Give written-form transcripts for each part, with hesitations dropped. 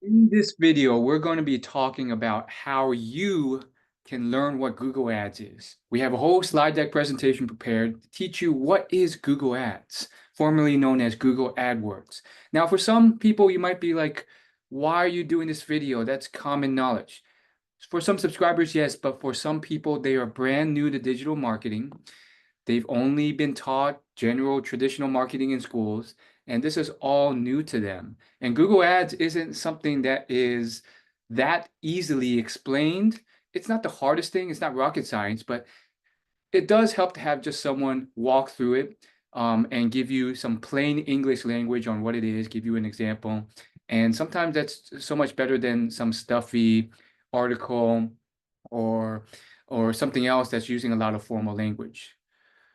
In this video, we're going to be talking about how you can learn what Google Ads is. We have a whole slide deck presentation prepared to teach you what is Google Ads, formerly known as Google AdWords. Now, for some people, you might be like, why are you doing this video? That's common knowledge. For some subscribers, yes, but for some people, they are brand new to digital marketing. They've only been taught general traditional marketing in schools, and this is all new to them. And Google Ads isn't something that is that easily explained. It's not the hardest thing, it's not rocket science, but it does help to have just someone walk through it and give you some plain English language on what it is, give you an example. And sometimes that's so much better than some stuffy article or something else that's using a lot of formal language.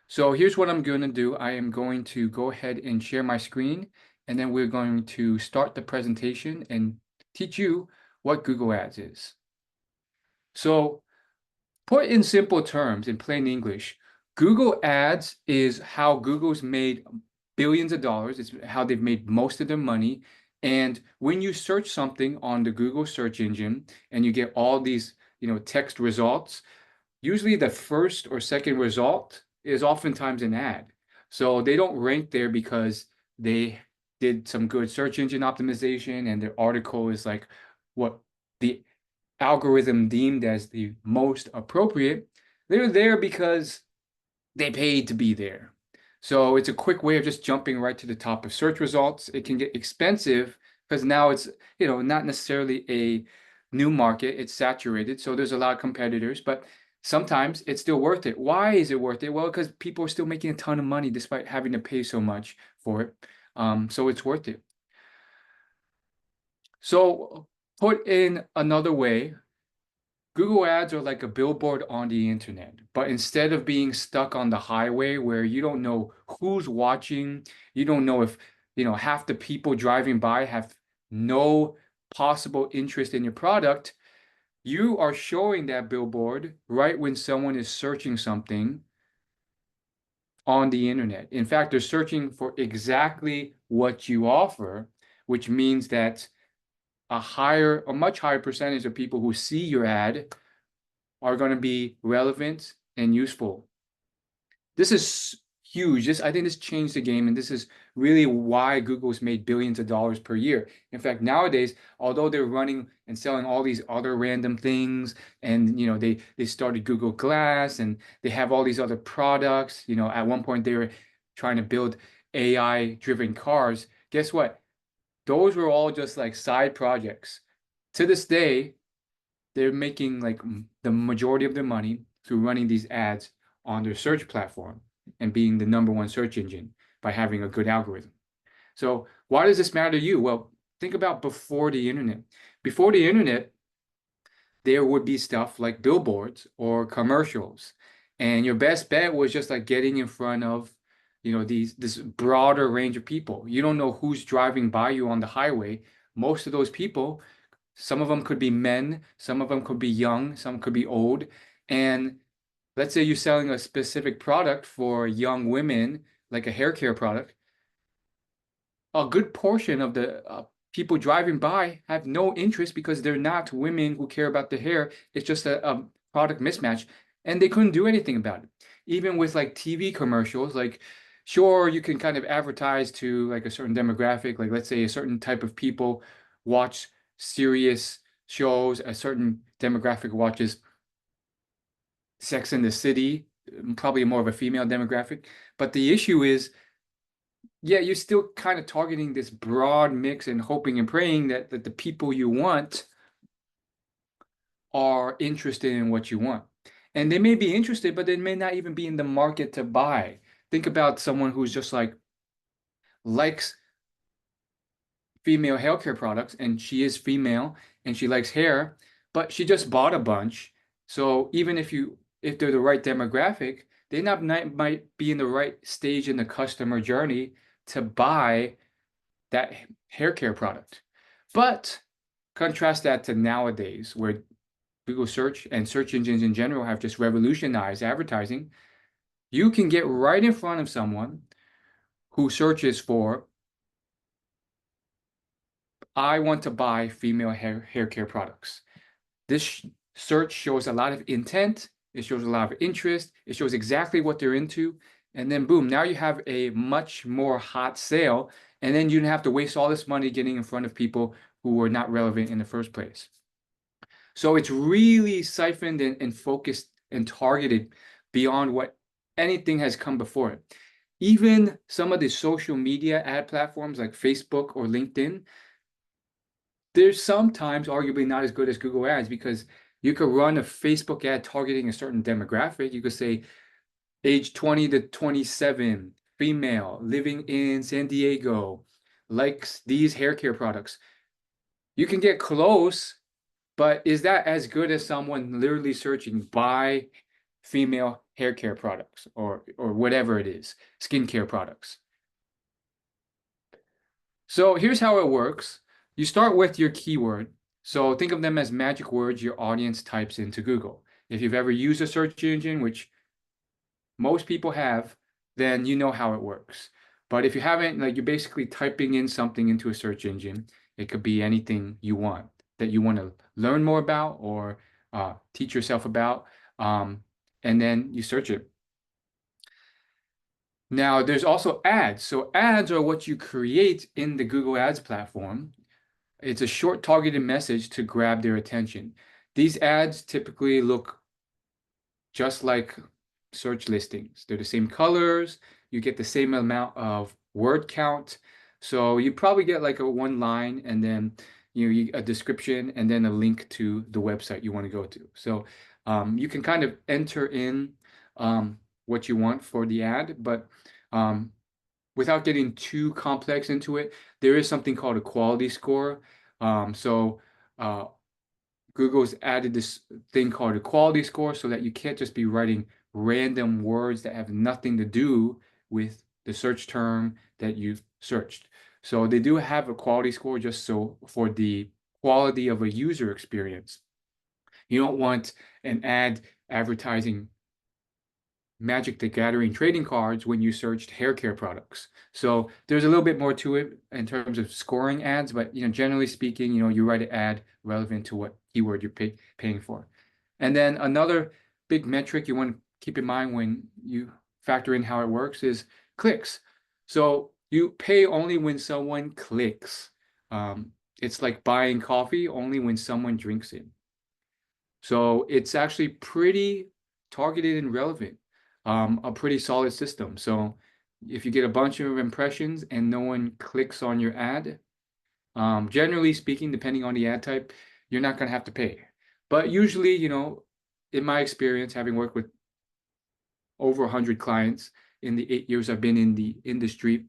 So here's what I'm going to do. I am going to go ahead and share my screen, and then we're going to start the presentation and teach you what Google Ads is. So put in simple terms, in plain English, Google Ads is how Google's made billions of dollars. It's how they've made most of their money. And when you search something on the Google search engine and you get all these, text results, usually the first or second result is oftentimes an ad. So they don't rank there because they did some good search engine optimization and their article is like what the algorithm deemed as the most appropriate. They're there because they paid to be there. So it's a quick way of just jumping right to the top of search results. It can get expensive because now it's, not necessarily a new market, it's saturated. So there's a lot of competitors, but sometimes it's still worth it. Why is it worth it? Well, because people are still making a ton of money despite having to pay so much for it. So it's worth it. So put in another way, Google Ads are like a billboard on the internet, but instead of being stuck on the highway where you don't know who's watching, you don't know if, half the people driving by have no possible interest in your product, you are showing that billboard right when someone is searching something on the internet. In fact, they're searching for exactly what you offer, which means that a much higher percentage of people who see your ad are going to be relevant and useful. This is huge. I think this changed the game, and this is really why Google's made billions of dollars per year. In fact, nowadays, although they're running and selling all these other random things, and they started Google Glass, and they have all these other products. At one point they were trying to build AI-driven cars. Guess what? Those were all just like side projects. To this day, they're making like the majority of their money through running these ads on their search platform and being the number one search engine by having a good algorithm. So why does this matter to you? Well, think about before the internet. Before the internet, there would be stuff like billboards or commercials. And your best bet was just like getting in front of, this broader range of people. You don't know who's driving by you on the highway. Most of those people, some of them could be men, some of them could be young, some could be old. And let's say you're selling a specific product for young women, like a hair care product. A good portion of the people driving by have no interest because they're not women who care about the hair. It's just a product mismatch, and they couldn't do anything about it. Even with like TV commercials, like sure you can kind of advertise to like a certain demographic, like let's say a certain type of people watch serious shows, a certain demographic watches Sex in the City, probably more of a female demographic. But the issue is, yeah, you're still kind of targeting this broad mix and hoping and praying that the people you want are interested in what you want. And they may be interested, but they may not even be in the market to buy. Think about someone who's just like likes female hair care products and she is female and she likes hair, but she just bought a bunch. So even if they're the right demographic, they not might be in the right stage in the customer journey to buy that hair care product. But contrast that to nowadays, where Google search and search engines in general have just revolutionized advertising. You can get right in front of someone who searches for I want to buy female hair care products. This search shows a lot of intent. It shows a lot of interest. It shows exactly what they're into. And then boom, now you have a much more hot sale. And then you don't have to waste all this money getting in front of people who were not relevant in the first place. So it's really siphoned and focused and targeted beyond what anything has come before it. Even some of the social media ad platforms like Facebook or LinkedIn, they're sometimes arguably not as good as Google Ads, because you could run a Facebook ad targeting a certain demographic. You could say age 20 to 27, female, living in San Diego, likes these hair care products. You can get close, but is that as good as someone literally searching buy female hair care products or whatever it is, skincare products? So here's how it works. You start with your keyword. So think of them as magic words your audience types into Google. If you've ever used a search engine, which most people have, then you know how it works. But if you haven't, like, you're basically typing in something into a search engine. It could be anything you want that you want to learn more about or teach yourself about, and then you search it. Now, there's also ads. So ads are what you create in the Google Ads platform. It's a short targeted message to grab their attention. These ads typically look just like search listings. They're the same colors. You get the same amount of word count. So you probably get like a one line and then a description and then a link to the website you want to go to. So you can kind of enter in what you want for the ad, but without getting too complex into it, there is something called a quality score. So Google's added this thing called a quality score so that you can't just be writing random words that have nothing to do with the search term that you've searched. So they do have a quality score just so for the quality of a user experience. You don't want an ad advertising Magic the Gathering trading cards when you searched hair care products. So there's a little bit more to it in terms of scoring ads, but generally speaking, you write an ad relevant to what keyword you're paying for. And then another big metric you want to keep in mind when you factor in how it works is clicks. So you pay only when someone clicks. It's like buying coffee only when someone drinks it. So it's actually pretty targeted and relevant, a pretty solid system. So if you get a bunch of impressions and no one clicks on your ad, generally speaking, depending on the ad type, you're not going to have to pay. But usually, in my experience, having worked with over 100 clients in the 8 years I've been in the industry,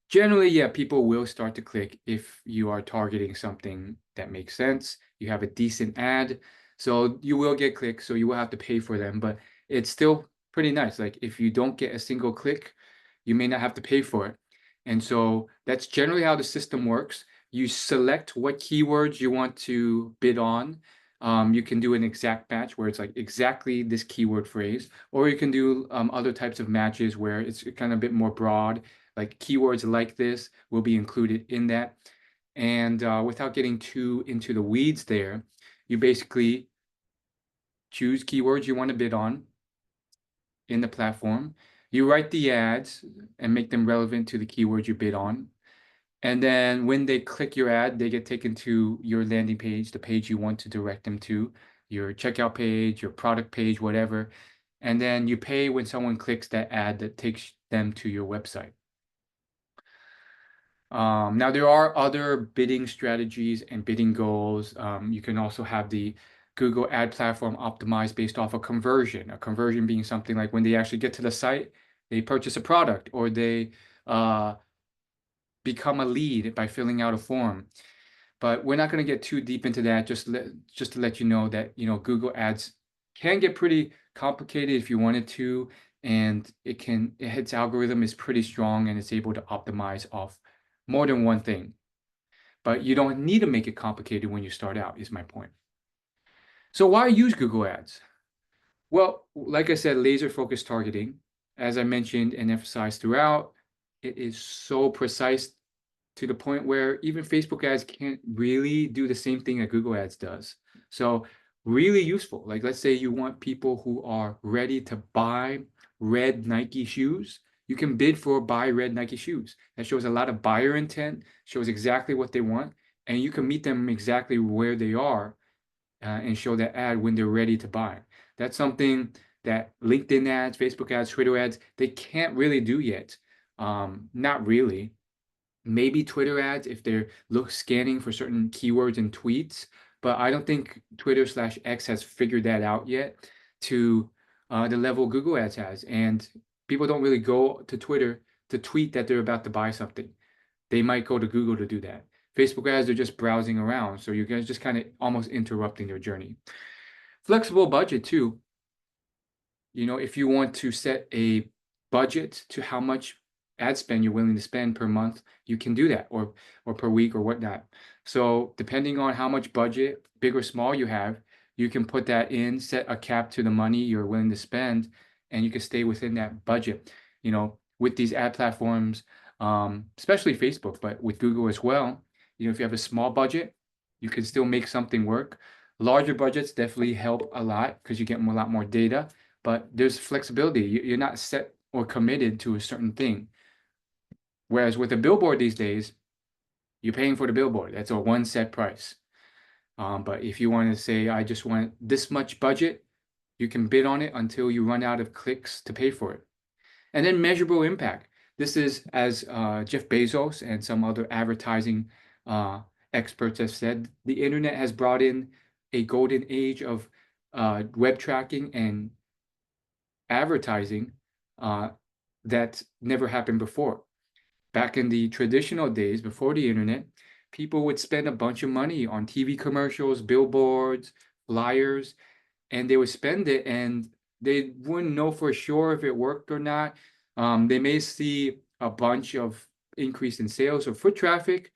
generally, yeah, people will start to click if you are targeting something that makes sense. You have a decent ad, so you will get clicks, so you will have to pay for them, but it's still pretty nice. Like if you don't get a single click, you may not have to pay for it. And so that's generally how the system works. You select what keywords you want to bid on. You can do an exact match where it's like exactly this keyword phrase, or you can do other types of matches where it's kind of a bit more broad, like keywords like this will be included in that. And without getting too into the weeds there, you basically choose keywords you want to bid on in the platform. You write the ads and make them relevant to the keywords you bid on. And then when they click your ad, they get taken to your landing page, the page you want to direct them to, your checkout page, your product page, whatever. And then you pay when someone clicks that ad that takes them to your website. Now, there are other bidding strategies and bidding goals. You can also have the Google ad platform optimized based off a conversion being something like when they actually get to the site, they purchase a product or they become a lead by filling out a form. But we're not going to get too deep into that. Just to let you know that Google Ads can get pretty complicated if you wanted to, and its algorithm is pretty strong and it's able to optimize off more than one thing. But you don't need to make it complicated when you start out, is my point. So why use Google Ads? Well, like I said, laser focused targeting, as I mentioned and emphasized throughout, it is so precise to the point where even Facebook ads can't really do the same thing that Google ads does. So really useful. Like, let's say you want people who are ready to buy red Nike shoes. You can bid for buy red Nike shoes. That shows a lot of buyer intent, shows exactly what they want, and you can meet them exactly where they are and show that ad when they're ready to buy. That's something that LinkedIn ads, Facebook ads, Twitter ads, they can't really do yet. Not really. Maybe Twitter ads if they're scanning for certain keywords and tweets, but I don't think Twitter/X has figured that out yet to the level Google ads has. And people don't really go to Twitter to tweet that they're about to buy something. They might go to Google to do that. Facebook ads are just browsing around, so you guys just kind of almost interrupting their journey. Flexible budget too. You know, if you want to set a budget to how much ad spend you're willing to spend per month, you can do that, or per week or whatnot. So depending on how much budget, big or small, you have, you can put that in, set a cap to the money you're willing to spend, and you can stay within that budget. You know, with these ad platforms, especially Facebook, but with Google as well, you know, if you have a small budget, you can still make something work. Larger budgets definitely help a lot because you get a lot more data, but there's flexibility. You're not set or committed to a certain thing. Whereas with a billboard these days, you're paying for the billboard. That's a one set price. But if you want to say, I just want this much budget, you can bid on it until you run out of clicks to pay for it. And then measurable impact. This is, as Jeff Bezos and some other advertising experts have said, the internet has brought in a golden age of web tracking and advertising that never happened before. Back in the traditional days before the internet, people would spend a bunch of money on TV commercials, billboards, flyers, and they would spend it and they wouldn't know for sure if it worked or not. They may see a bunch of increase in sales or foot traffic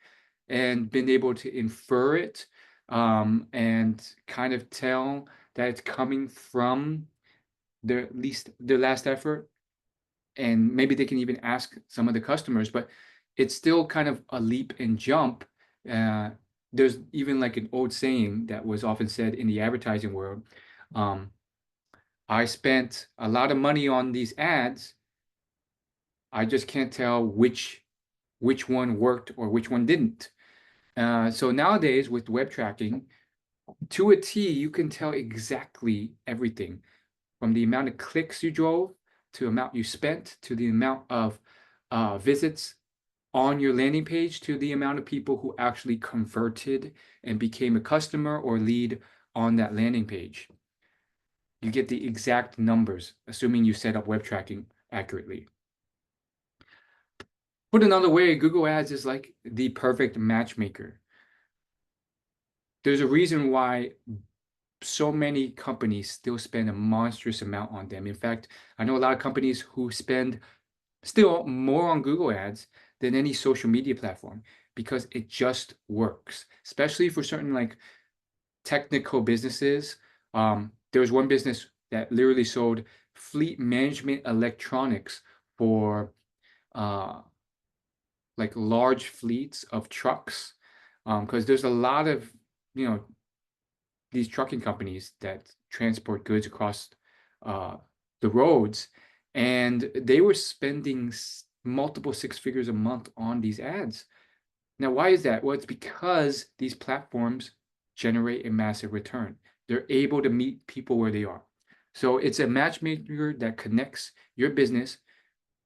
and been able to infer it and kind of tell that it's coming from their last effort. And maybe they can even ask some of the customers, but it's still kind of a leap and jump. There's even like an old saying that was often said in the advertising world. I spent a lot of money on these ads. I just can't tell which one worked or which one didn't. So nowadays with web tracking, to a T, you can tell exactly everything from the amount of clicks you drove to the amount you spent to the amount of visits on your landing page to the amount of people who actually converted and became a customer or lead on that landing page. You get the exact numbers, assuming you set up web tracking accurately. Put another way, Google Ads is like the perfect matchmaker. There's a reason why so many companies still spend a monstrous amount on them. In fact, I know a lot of companies who spend still more on Google Ads than any social media platform because it just works, especially for certain like technical businesses. There was one business that literally sold fleet management electronics for like large fleets of trucks, because there's a lot of, you know, these trucking companies that transport goods across the roads, and they were spending multiple six figures a month on these ads. Now, why is that? Well, it's because these platforms generate a massive return. They're able to meet people where they are. So it's a matchmaker that connects your business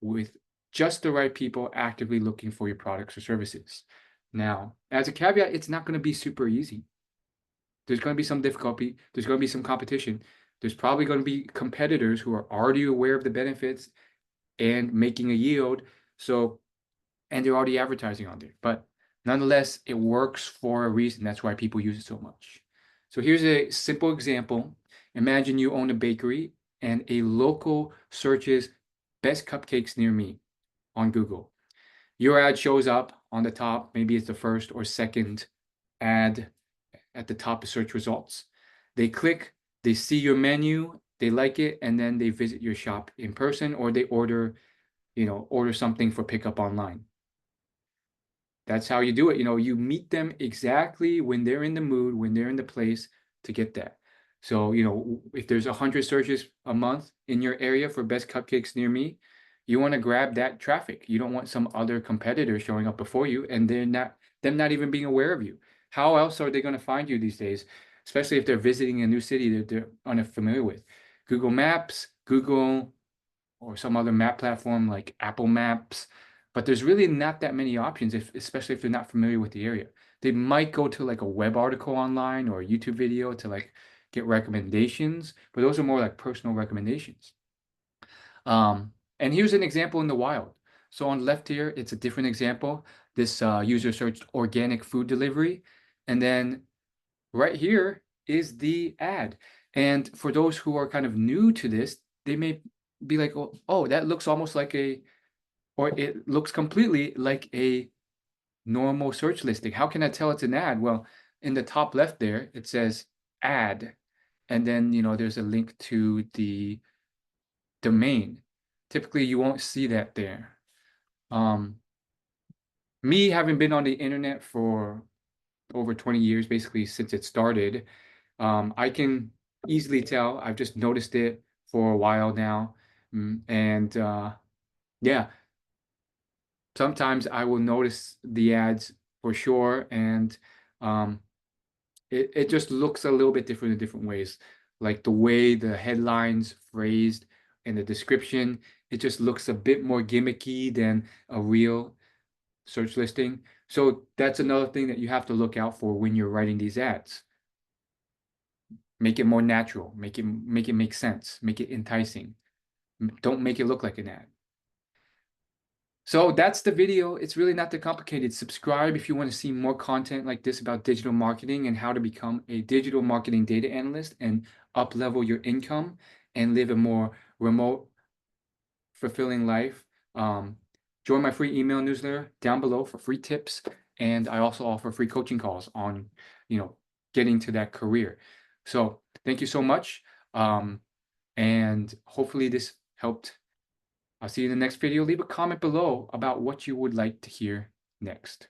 with just the right people actively looking for your products or services. Now, as a caveat, it's not going to be super easy. There's going to be some difficulty. There's going to be some competition. There's probably going to be competitors who are already aware of the benefits and making a yield. So, and they're already advertising on there. But nonetheless, it works for a reason. That's why people use it so much. So here's a simple example. Imagine you own a bakery and a local searches best cupcakes near me on Google. Your ad shows up on the top. Maybe it's the first or second ad at the top of search results. They click, they see your menu, they like it, and then they visit your shop in person, or they order, you know, order something for pickup online. That's how you do it. You know, you meet them exactly when they're in the mood, when they're in the place to get that. So, you know, if there's 100 searches a month in your area for best cupcakes near me, you want to grab that traffic. You don't want some other competitor showing up before you and them not even being aware of you. How else are they going to find you these days? Especially if they're visiting a new city that they're unfamiliar with. Google Maps, Google, or some other map platform like Apple Maps, but there's really not that many options, especially if they're not familiar with the area. They might go to like a web article online or a YouTube video to like get recommendations, but those are more like personal recommendations. And here's an example in the wild. So on left here, it's a different example. This user searched organic food delivery, and then right here is the ad. And for those who are kind of new to this, they may be like, oh, that looks almost like or it looks completely like a normal search listing. How can I tell it's an ad? Well, in the top left there, it says ad. And then, you know, there's a link to the domain. Typically, you won't see that there. Me having been on the internet for over 20 years, basically since it started, I can easily tell. I've just noticed it for a while now. And yeah, sometimes I will notice the ads for sure. And um, it just looks a little bit different in different ways. Like the way the headlines phrased and the description, it just looks a bit more gimmicky than a real search listing. So that's another thing that you have to look out for when you're writing these ads. Make it more natural, make it make sense, make it enticing. Don't make it look like an ad. So that's the video. It's really not that complicated. Subscribe if you want to see more content like this about digital marketing and how to become a digital marketing data analyst and up-level your income and live a more remote, fulfilling life. Join my free email newsletter down below for free tips. And I also offer free coaching calls on, you know, getting to that career. So thank you so much. And hopefully this helped. I'll see you in the next video. Leave a comment below about what you would like to hear next.